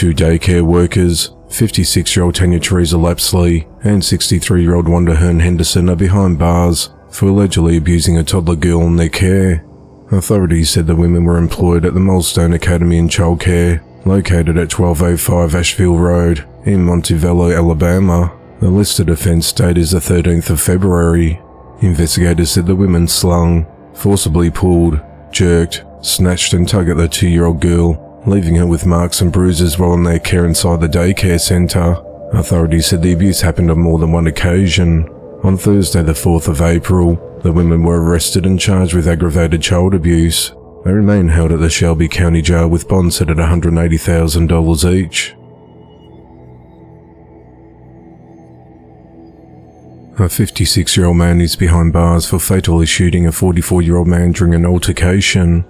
two daycare workers, 56-year-old Tanya Teresa Lapsley and 63-year-old Wanda Hearn Henderson, are behind bars for allegedly abusing a toddler girl in their care. Authorities said the women were employed at the Milestone Academy in Childcare, located at 1205 Asheville Road in Montevallo, Alabama. The listed offence date is the 13th of February. Investigators said the women slung, forcibly pulled, jerked, snatched and tugged at the 2-year-old girl, leaving her with marks and bruises while in their care inside the daycare centre. Authorities said the abuse happened on more than one occasion. On Thursday the 4th of April, the women were arrested and charged with aggravated child abuse. They remain held at the Shelby County Jail with bonds set at $180,000 each. A 56-year-old man is behind bars for fatally shooting a 44-year-old man during an altercation.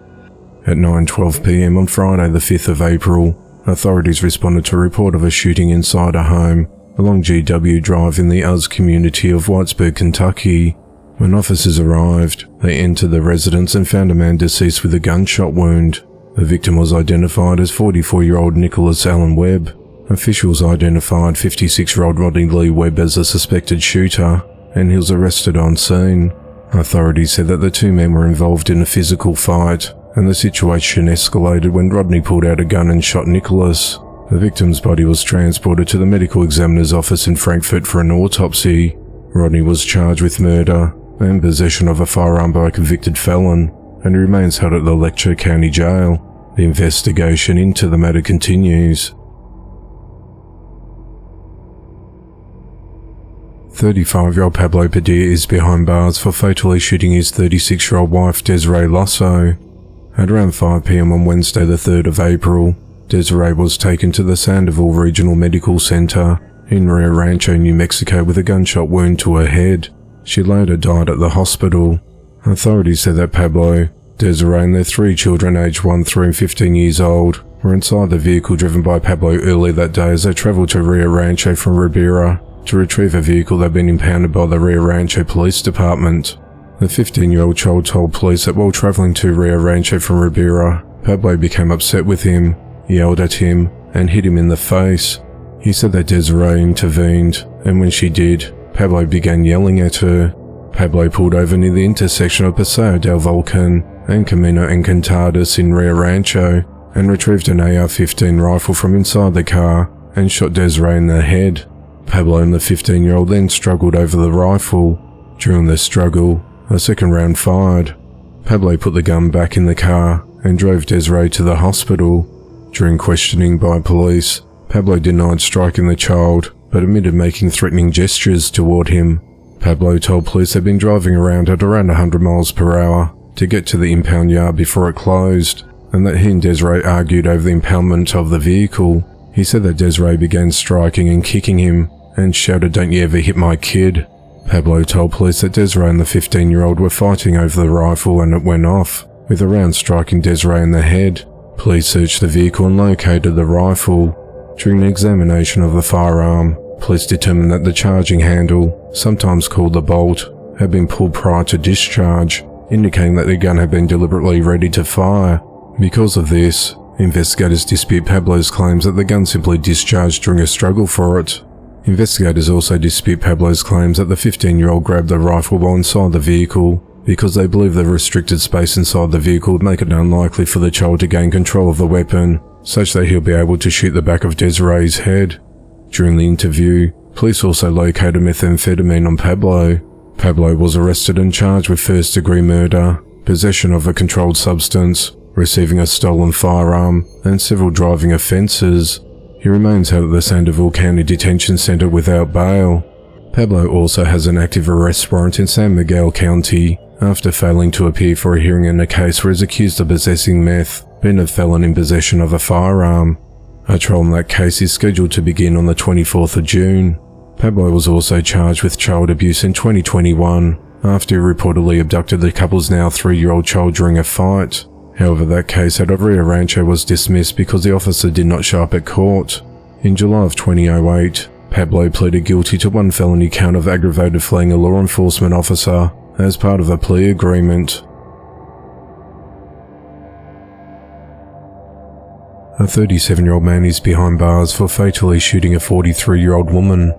At 9:12 p.m. on Friday the 5th of April, authorities responded to a report of a shooting inside a home along GW Drive in the Uz community of Whitesburg, Kentucky. When officers arrived, they entered the residence and found a man deceased with a gunshot wound. The victim was identified as 44-year-old Nicholas Allen Webb. Officials identified 56-year-old Rodney Lee Webb as a suspected shooter, and he was arrested on scene. Authorities said that the two men were involved in a physical fight, and the situation escalated when Rodney pulled out a gun and shot Nicholas. The victim's body was transported to the medical examiner's office in Frankfort for an autopsy. Rodney was charged with murder and possession of a firearm by a convicted felon, and remains held at the Letcher County Jail. The investigation into the matter continues. 35-year-old Pablo Padilla is behind bars for fatally shooting his 36-year-old wife Desiree Lasso. At around 5 p.m. on Wednesday the 3rd of April, Desiree was taken to the Sandoval Regional Medical Center in Rio Rancho, New Mexico with a gunshot wound to her head. She later died at the hospital. Authorities said that Pablo, Desiree and their 3 children aged 1, 3 and 15 years old were inside the vehicle driven by Pablo earlier that day as they traveled to Rio Rancho from Ribera to retrieve a vehicle that had been impounded by the Rio Rancho Police Department. The 15-year-old child told police that while traveling to Rio Rancho from Ribera, Pablo became upset with him, yelled at him, and hit him in the face. He said that Desiree intervened, and when she did, Pablo began yelling at her. Pablo pulled over near the intersection of Paseo del Volcan and Camino Encantados in Rio Rancho and retrieved an AR-15 rifle from inside the car and shot Desiree in the head. Pablo and the 15-year-old then struggled over the rifle. During the struggle, a second round fired. Pablo put the gun back in the car and drove Desiree to the hospital. During questioning by police, Pablo denied striking the child, but admitted making threatening gestures toward him. Pablo told police they'd been driving around at around 100 miles per hour to get to the impound yard before it closed, and that he and Desiree argued over the impoundment of the vehicle. He said that Desiree began striking and kicking him, and shouted, "Don't you ever hit my kid." Pablo told police that Desiree and the 15-year-old were fighting over the rifle and it went off, with a round striking Desiree in the head. Police searched the vehicle and located the rifle. During the examination of the firearm, police determined that the charging handle, sometimes called the bolt, had been pulled prior to discharge, indicating that the gun had been deliberately ready to fire. Because of this, investigators dispute Pablo's claims that the gun simply discharged during a struggle for it. Investigators also dispute Pablo's claims that the 15-year-old grabbed the rifle while inside the vehicle, because they believe the restricted space inside the vehicle would make it unlikely for the child to gain control of the weapon, such that he'll be able to shoot the back of Desiree's head. During the interview, police also located methamphetamine on Pablo. Pablo was arrested and charged with first-degree murder, possession of a controlled substance, receiving a stolen firearm, and several driving offences. He remains held at the Sandoval County Detention Center without bail. Pablo also has an active arrest warrant in San Miguel County after failing to appear for a hearing in a case where he is accused of possessing meth, being a felon in possession of a firearm. A trial in that case is scheduled to begin on the 24th of June. Pablo was also charged with child abuse in 2021 after he reportedly abducted the couple's now 3-year-old child during a fight. However, that case at Rio Rancho was dismissed because the officer did not show up at court. In July of 2008, Pablo pleaded guilty to 1 felony count of aggravated fleeing a law enforcement officer as part of a plea agreement. A 37-year-old man is behind bars for fatally shooting a 43-year-old woman.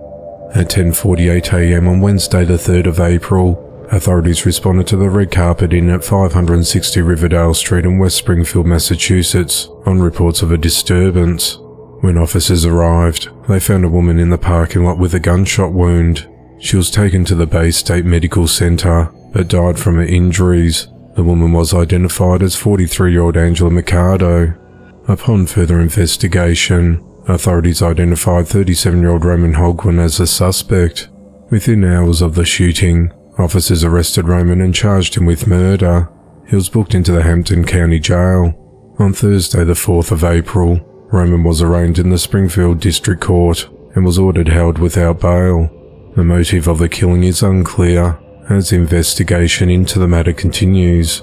At 10:48 a.m. on Wednesday the 3rd of April, authorities responded to the red carpet inn at 560 Riverdale Street in West Springfield, Massachusetts, on reports of a disturbance. When officers arrived, they found a woman in the parking lot with a gunshot wound. She was taken to the Bay State Medical Center, but died from her injuries. The woman was identified as 43-year-old Angela Mercado. Upon further investigation, authorities identified 37-year-old Roman Hogwin as a suspect. Within hours of the shooting, officers arrested Roman and charged him with murder. He was booked into the Hampton County Jail. On Thursday the 4th of April, Roman was arraigned in the Springfield District Court and was ordered held without bail. The motive of the killing is unclear, as investigation into the matter continues.